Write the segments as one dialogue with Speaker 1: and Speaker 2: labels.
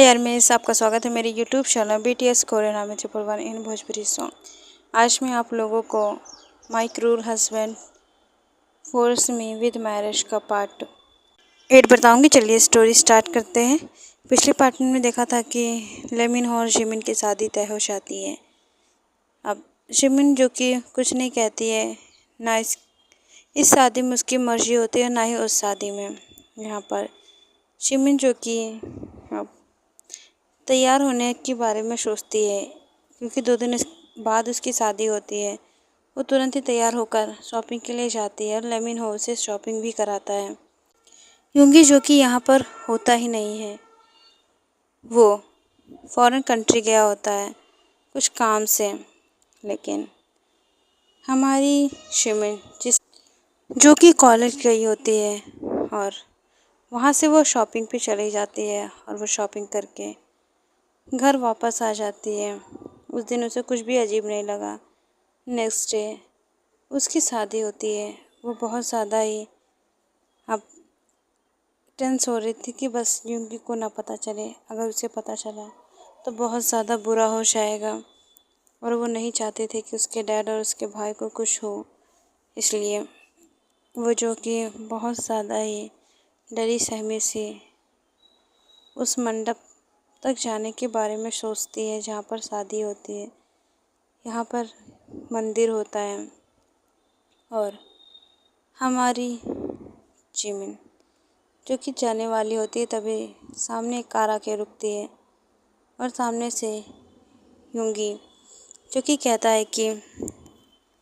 Speaker 1: हाय यार मिस, आपका स्वागत है मेरे YouTube channel BTS Korean army 111 इन भोजपुरी सॉन्ग। आज मैं आप लोगों को माय क्रूर husband force me with marriage का पार्ट 8 बताऊंगी। चलिए स्टोरी स्टार्ट करते हैं। पिछले पार्ट में देखा था कि लेमिन और जिमिन की शादी तय हो जाती है। अब जिमिन जो कि कुछ नहीं कहती है, ना इस शादी में उसकी मर्जी होती है, ना ही उस शादी में। यहाँ पर जिमिन जो कि अब तैयार होने के बारे में सोचती है, क्योंकि 2 दिन बाद उसकी शादी होती है। वो तुरंत ही तैयार होकर शॉपिंग के लिए जाती है और लेमिन हो उसे शॉपिंग भी कराता है। यूंगी जो कि यहाँ पर होता ही नहीं है, वो फॉरेन कंट्री गया होता है कुछ काम से। लेकिन हमारी शिमिन जो कि कॉलेज गई होती है और वहाँ से वो शॉपिंग पे चली जाती है और वो शॉपिंग करके घर वापस आ जाती है। उस दिन उसे कुछ भी अजीब नहीं लगा। नेक्स्ट डे उसकी शादी होती है। वो बहुत ज़्यादा ही अब टेंस हो रही थी कि बस यूंगी को ना पता चले। अगर उसे पता चला तो बहुत ज़्यादा बुरा हो जाएगा और वो नहीं चाहते थे कि उसके डैड और उसके भाई को कुछ हो। इसलिए वो जो कि बहुत ज़्यादा ही डरी सहमी सी उस मंडप तक जाने के बारे में सोचती है जहाँ पर शादी होती है। यहाँ पर मंदिर होता है और हमारी जिमिन जो कि जाने वाली होती है, तभी सामने एक कार आके रुकती है और सामने से यूंगी जो कि कहता है कि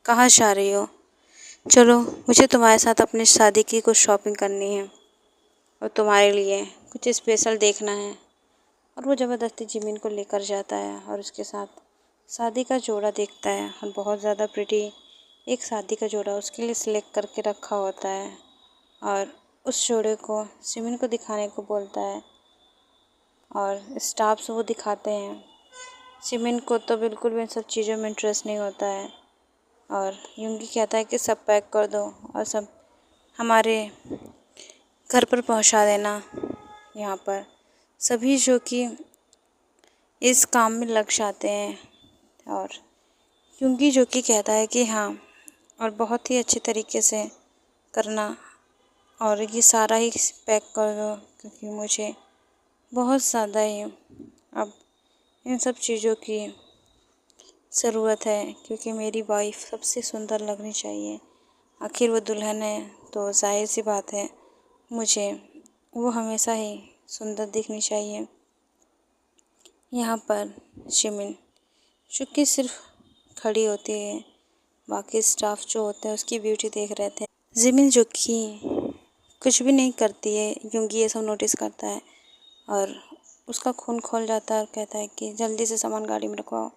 Speaker 1: कहाँ जा रही हो, चलो मुझे तुम्हारे साथ अपनी शादी की कुछ शॉपिंग करनी है और तुम्हारे लिए कुछ स्पेशल देखना है। और वो ज़बरदस्ती जिमिन को लेकर जाता है और उसके साथ शादी का जोड़ा देखता है और बहुत ज़्यादा प्रिटी एक शादी का जोड़ा उसके लिए सिलेक्ट करके रखा होता है और उस जोड़े को जिमिन को दिखाने को बोलता है और स्टाफ से वो दिखाते हैं। जिमिन को तो बिल्कुल भी इन सब चीज़ों में इंटरेस्ट नहीं होता है और यूंगी कहता है कि सब पैक कर दो और सब हमारे घर पर पहुंचा देना। यहाँ पर सभी जो कि इस काम में लग जाते हैं और यूंगी जो कि कहता है कि हाँ, और बहुत ही अच्छे तरीके से करना और ये सारा ही पैक कर दो, क्योंकि मुझे बहुत ज़्यादा ही अब इन सब चीज़ों की ज़रूरत है, क्योंकि मेरी वाइफ सबसे सुंदर लगनी चाहिए। आखिर वो दुल्हन है तो जाहिर सी बात है मुझे वो हमेशा ही सुंदर दिखनी चाहिए। यहाँ पर जिमिन जो कि सिर्फ खड़ी होती है, बाकी स्टाफ जो होते हैं उसकी ब्यूटी देख रहे थे। जिमिन जो कि कुछ भी नहीं करती है, यूंगी ये सब नोटिस करता है और उसका खून खोल जाता है और कहता है कि जल्दी से सामान गाड़ी में रखवाओ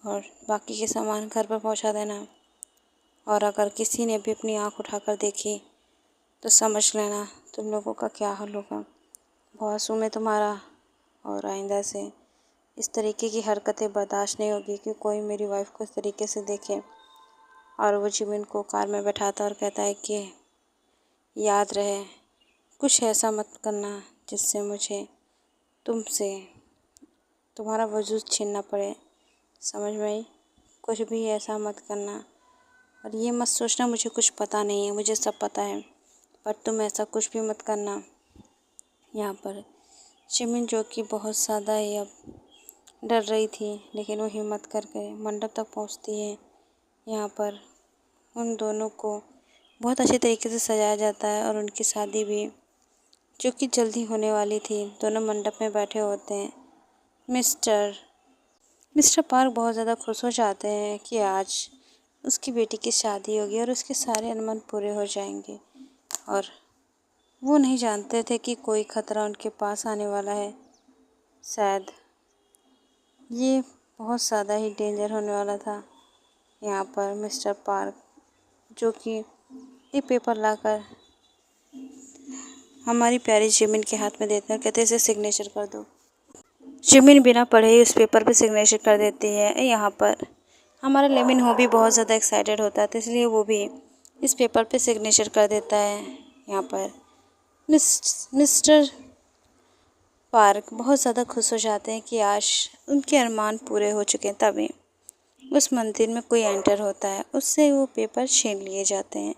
Speaker 1: और बाकी के सामान घर पर पहुंचा देना। और अगर किसी ने भी अपनी आँख उठाकर देखी तो समझ लेना तुम लोगों का क्या हाल होगा। बहुत में तुम्हारा और आइंदा से इस तरीके की हरकतें बर्दाश्त नहीं होगी कि कोई मेरी वाइफ को इस तरीके से देखे। और वो जिमिन को कार में बैठाता और कहता है कि याद रहे कुछ ऐसा मत करना जिससे मुझे तुमसे तुम्हारा वजूद छीनना पड़े, समझ में आई? कुछ भी ऐसा मत करना और ये मत सोचना मुझे कुछ पता नहीं है, मुझे सब पता है, पर तुम ऐसा कुछ भी मत करना। यहाँ पर जिमिन जो कि बहुत ज़्यादा ही अब डर रही थी, लेकिन वो हिम्मत करके मंडप तक पहुंचती है। यहाँ पर उन दोनों को बहुत अच्छे तरीके से सजाया जाता है और उनकी शादी भी जो कि जल्दी होने वाली थी। दोनों मंडप में बैठे होते हैं। मिस्टर पार्क बहुत ज़्यादा खुश हो जाते हैं कि आज उसकी बेटी की शादी होगी और उसके सारे अरमान पूरे हो जाएंगे। और वो नहीं जानते थे कि कोई ख़तरा उनके पास आने वाला है। शायद ये बहुत ज़्यादा ही डेंजर होने वाला था। यहाँ पर मिस्टर पार्क जो कि एक पेपर लाकर हमारी प्यारी जिमिन के हाथ में देते हैं, कहते हैं इसे सिग्नेचर कर दो। जिमिन बिना पढ़े ही उस पेपर पे सिग्नेचर कर देती है। यहाँ पर हमारा लेमिन हो भी बहुत ज़्यादा एक्साइटेड होता है, तो इसलिए वो भी इस पेपर पे सिग्नेचर कर देता है। यहाँ पर मिस्टर पार्क बहुत ज़्यादा खुश हो जाते हैं कि आज उनके अरमान पूरे हो चुके हैं। तभी उस मंदिर में कोई एंटर होता है, उससे वो पेपर छीन लिए जाते हैं।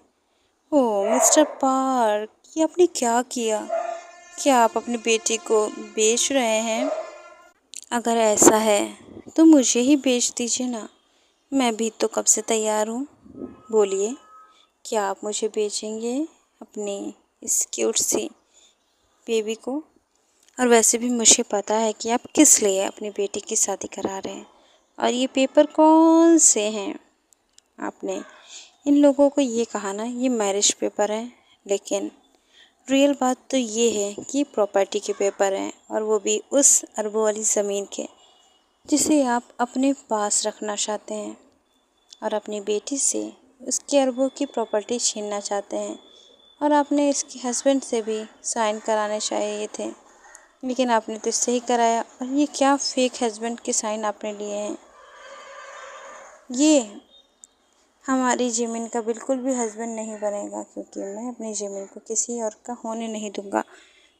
Speaker 1: ओह मिस्टर पार्क, ये आपने क्या किया? क्या आप अपनी बेटी को बेच रहे हैं? अगर ऐसा है तो मुझे ही बेच दीजिए ना, मैं भी तो कब से तैयार हूँ। बोलिए, क्या आप मुझे बेचेंगे अपनी इस क्यूट सी बेबी को? और वैसे भी मुझे पता है कि आप किस लिए अपनी बेटी की शादी करा रहे हैं। और ये पेपर कौन से हैं? आपने इन लोगों को ये कहा ना ये मैरिज पेपर है, लेकिन रियल बात तो ये है कि प्रॉपर्टी के पेपर हैं, और वो भी उस अरबों वाली ज़मीन के जिसे आप अपने पास रखना चाहते हैं और अपनी बेटी से उसके अरबों की प्रॉपर्टी छीनना चाहते हैं। और आपने इसके हस्बैंड से भी साइन कराने चाहिए थे, लेकिन आपने तो इससे ही कराया। और ये क्या फेक हस्बैंड के साइन आपने लिए हैं? ये हमारी ज़मीन का बिल्कुल भी हस्बैंड नहीं बनेगा, क्योंकि मैं अपनी ज़मीन को किसी और का होने नहीं दूंगा।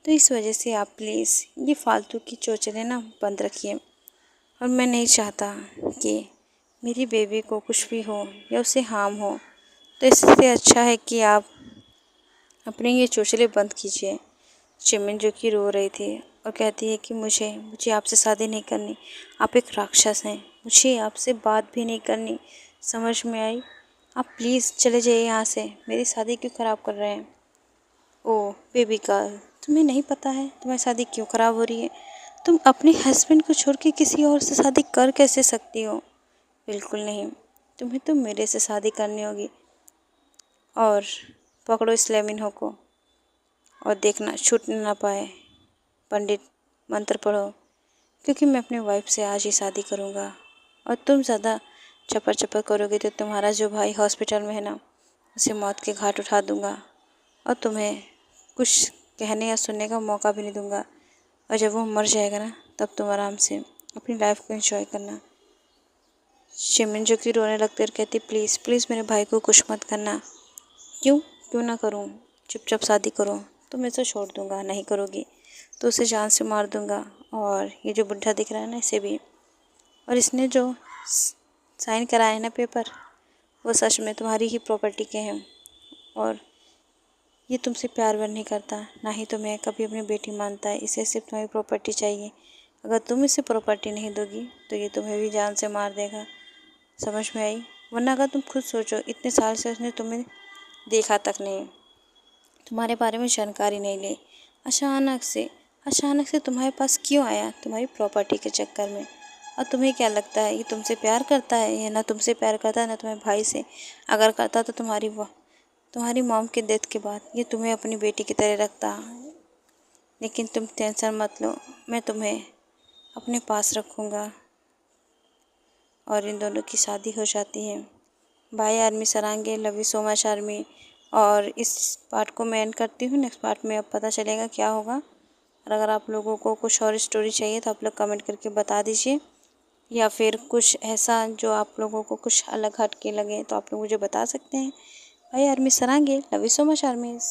Speaker 1: तो इस वजह से आप प्लीज़ ये फालतू की चोचलें ना बंद रखिए। और मैं नहीं चाहता कि मेरी बेबी को कुछ भी हो या उसे हार्म हो। तो इससे अच्छा है कि आप अपने ये चोचले बंद कीजिए। चिमिन जो कि रो रही थी और कहती है कि मुझे आपसे शादी नहीं करनी, आप एक राक्षस हैं, मुझे आपसे बात भी नहीं करनी। समझ में आई? आप प्लीज़ चले जाइए यहाँ से, मेरी शादी क्यों ख़राब कर रहे हैं? ओह बेबी गर्ल, तुम्हें नहीं पता है तुम्हारी शादी क्यों ख़राब हो रही है? तुम अपने हस्बैंड को छोड़ के किसी और से शादी कर कैसे सकती हो? बिल्कुल नहीं, तुम्हें तो मेरे से शादी करनी होगी। और पकड़ो इस लेमिन को और देखना छूट ना पाए। पंडित मंत्र पढ़ो, क्योंकि मैं अपनी वाइफ से आज ही शादी करूँगा। और तुम ज़्यादा चपर चपर करोगे तो तुम्हारा जो भाई हॉस्पिटल में है ना, उसे मौत के घाट उठा दूँगा और तुम्हें कुछ कहने या सुनने का मौका भी नहीं दूँगा। और जब वो मर जाएगा ना, तब तुम आराम से अपनी लाइफ को एंजॉय करना। शिमिन जो कि रोने लगती और कहती, प्लीज़ प्लीज़ मेरे भाई को कुछ मत करना। क्यों क्यों ना करूँ? चुपचाप शादी करो तो मैं इसे छोड़ दूँगा, नहीं करोगी तो उसे जान से मार दूँगा। और ये जो बुढ़ा दिख रहा है ना, इसे भी। और इसने जो साइन कराए हैं ना पेपर, वो सच में तुम्हारी ही प्रॉपर्टी के हैं। और ये तुमसे प्यार व्यार नहीं करता, ना ही तुम्हें कभी अपनी बेटी मानता है। इसे सिर्फ तुम्हारी प्रॉपर्टी चाहिए। अगर तुम इसे प्रॉपर्टी नहीं दोगी तो ये तुम्हें भी जान से मार देगा। समझ में आई? वरना अगर तुम खुद सोचो, इतने साल से उसने तुम्हें देखा तक नहीं, तुम्हारे बारे में जानकारी नहीं ली, अचानक से तुम्हारे पास क्यों आया? तुम्हारी प्रॉपर्टी के चक्कर में। और तुम्हें क्या लगता है ये तुमसे प्यार करता है? ये ना तुमसे प्यार करता है ना तुम्हारे भाई से। अगर करता तो तुम्हारी मॉम के डेथ के बाद ये तुम्हें अपनी बेटी की तरह रखता। लेकिन तुम टेंशन मत लो, मैं तुम्हें अपने पास रखूँगा। और इन दोनों की शादी हो जाती है। बाय आर्मी सरांगे, love you so much army. और इस पार्ट को मैं एंड करती हूँ। नेक्स्ट पार्ट में अब पता चलेगा क्या होगा। और अगर आप लोगों को कुछ और स्टोरी चाहिए तो आप लोग कमेंट करके बता दीजिए, या फिर कुछ ऐसा जो आप लोगों को कुछ अलग हट के लगे तो आप लोग मुझे बता सकते हैं। बाय आर्मी सरांगे, love you so much armies.